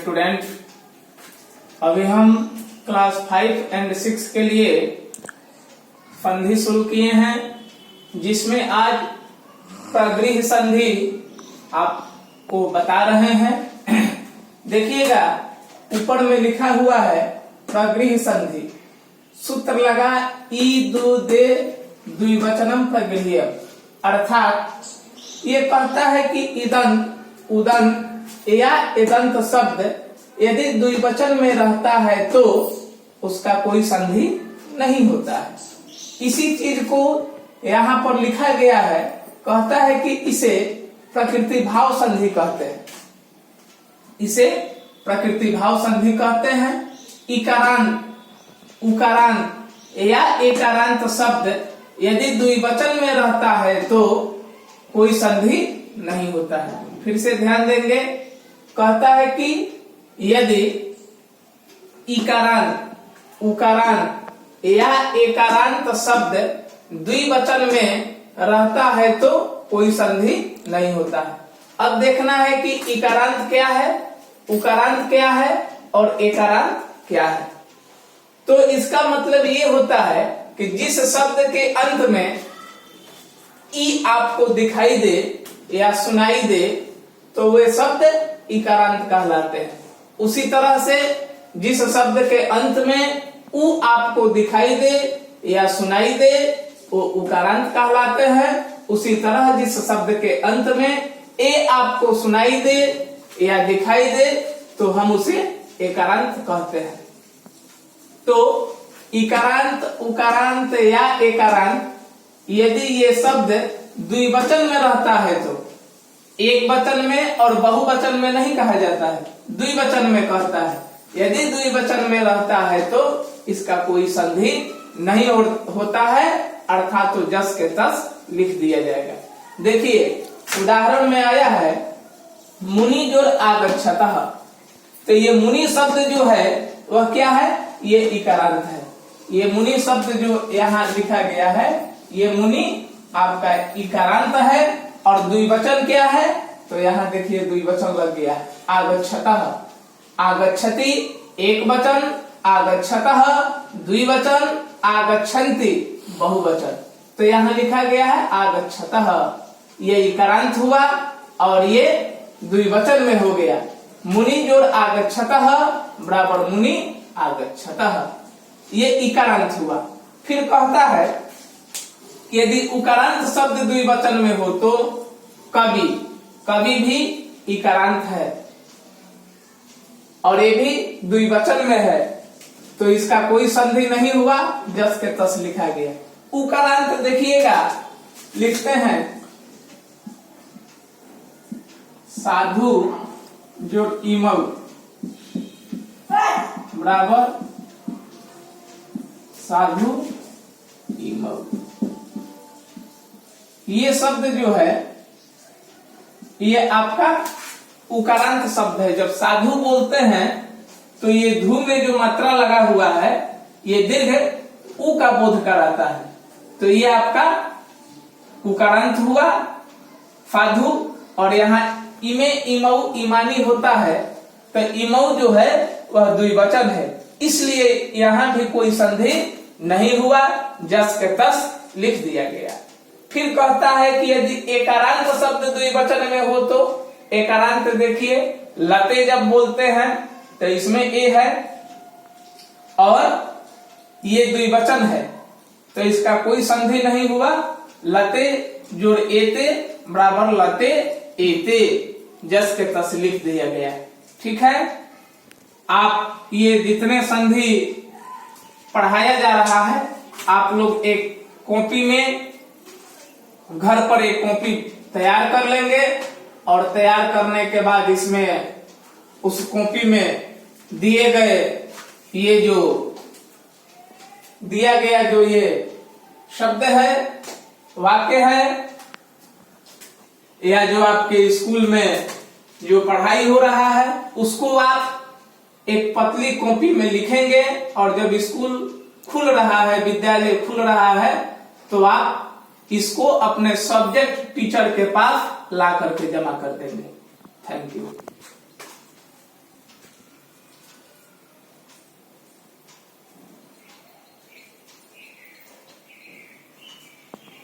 Student, अभी हम class 5 और 6 के लिए संधि शुरू किए हैं, जिसमें आज प्रगृह्य संधि आपको बता रहे हैं। देखिएगा, ऊपर में लिखा हुआ है प्रगृह्य संधि। सूत्र लगा ई दो दे द्विवचनम प्रगृह्य, अर्थात ये कहता है कि इदंत उदंत या इदंत शब्द यदि द्विवचन में रहता है तो उसका कोई संधि नहीं होता है। इसी चीज को यहाँ पर लिखा गया है, कहता है कि इसे प्रकृति भाव संधि कहते हैं। इसे प्रकृति भाव संधि कहते हैं। इकारांत उकारांत या एकारांत शब्द यदि द्विवचन में रहता है तो कोई संधि नहीं होता है। फिर से ध्यान देंगे, कहता है कि यदि इकारांत उकारांत या एकारांत शब्द द्विवचन में रहता है तो कोई संधि नहीं होता है। अब देखना है कि इकारांत क्या है, उकारांत क्या है और एकारांत क्या है। तो इसका मतलब ये होता है कि जिस शब्द के अंत में ई आपको दिखाई दे या सुनाई दे तो वे शब्द इकारांत कहलाते हैं। उसी तरह से जिस शब्द के अंत में उ आपको दिखाई दे या सुनाई दे वो उकारांत कहलाते हैं। उसी तरह जिस शब्द के अंत में ए आपको सुनाई दे या दिखाई दे तो हम उसे एकारांत कहते हैं। तो इकारांत उकारांत या एकारांत यदि ये शब्द द्विवचन में रहता है तो एक वचन में और बहुवचन में नहीं कहा जाता है, द्विवचन में कहता है। यदि द्विवचन में रहता है तो इसका कोई संधि नहीं होता है, अर्थात तो जस के तस लिख दिया जाएगा। देखिए, उदाहरण में आया है मुनि जोर आगच्छतः। तो ये मुनि शब्द जो है वह क्या है, ये इकारांत है। ये मुनि शब्द जो यहाँ लिखा गया है ये मुनि आपका इकारांत है। और द्विवचन क्या है, तो यहाँ देखिए द्विवचन लग गया है, आगच्छतः। आगच्छति एक वचन, आगच्छतः द्विवचन, आगच्छन्ति बहुवचन। तो यहाँ लिखा गया है आगच्छतः, ये इकारांत हुआ और ये द्विवचन में हो गया। मुनि जोड़ आगच्छतः बराबर मुनि आगच्छतः, ये इकारांत हुआ। फिर कहता है यदि उकारांत शब्द द्विवचन में हो तो कवि, कवि भी इकारांत है और ये भी द्विवचन में है, तो इसका कोई संधि नहीं हुआ, जस के तस लिखा गया। उकारांत देखिएगा, लिखते हैं साधु जो इमऊ बराबर साधु इमऊ। ये शब्द जो है ये आपका उकारांत शब्द है। जब साधु बोलते हैं तो ये धू में जो मात्रा लगा हुआ है ये दीर्घ उ का बोध कराता है, तो ये आपका उकारांत हुआ साधु। और यहाँ इमे इमऊ इमानी होता है, तो इमऊ जो है वह द्विवचन है, इसलिए यहाँ भी कोई संधि नहीं हुआ, जस के तस लिख दिया गया। फिर कहता है कि यदि एकारांत शब्द द्विवचन में हो तो एकारांत देखिए, लते जब बोलते हैं तो इसमें ए है और ये द्विवचन है, तो इसका कोई संधि नहीं हुआ। लते जोड़ एते बराबर लते एते, जस के तस लिख दिया गया। ठीक है, आप ये जितने संधि पढ़ाया जा रहा है आप लोग एक कॉपी में घर पर एक कॉपी तैयार कर लेंगे और तैयार करने के बाद इसमें उस कॉपी में दिए गए ये जो दिया गया जो ये शब्द है, वाक्य है, या जो आपके स्कूल में जो पढ़ाई हो रहा है उसको आप एक पतली कॉपी में लिखेंगे। और जब स्कूल खुल रहा है, विद्यालय खुल रहा है, तो आप इसको अपने सब्जेक्ट टीचर के पास ला करके जमा कर देंगे। Thank you.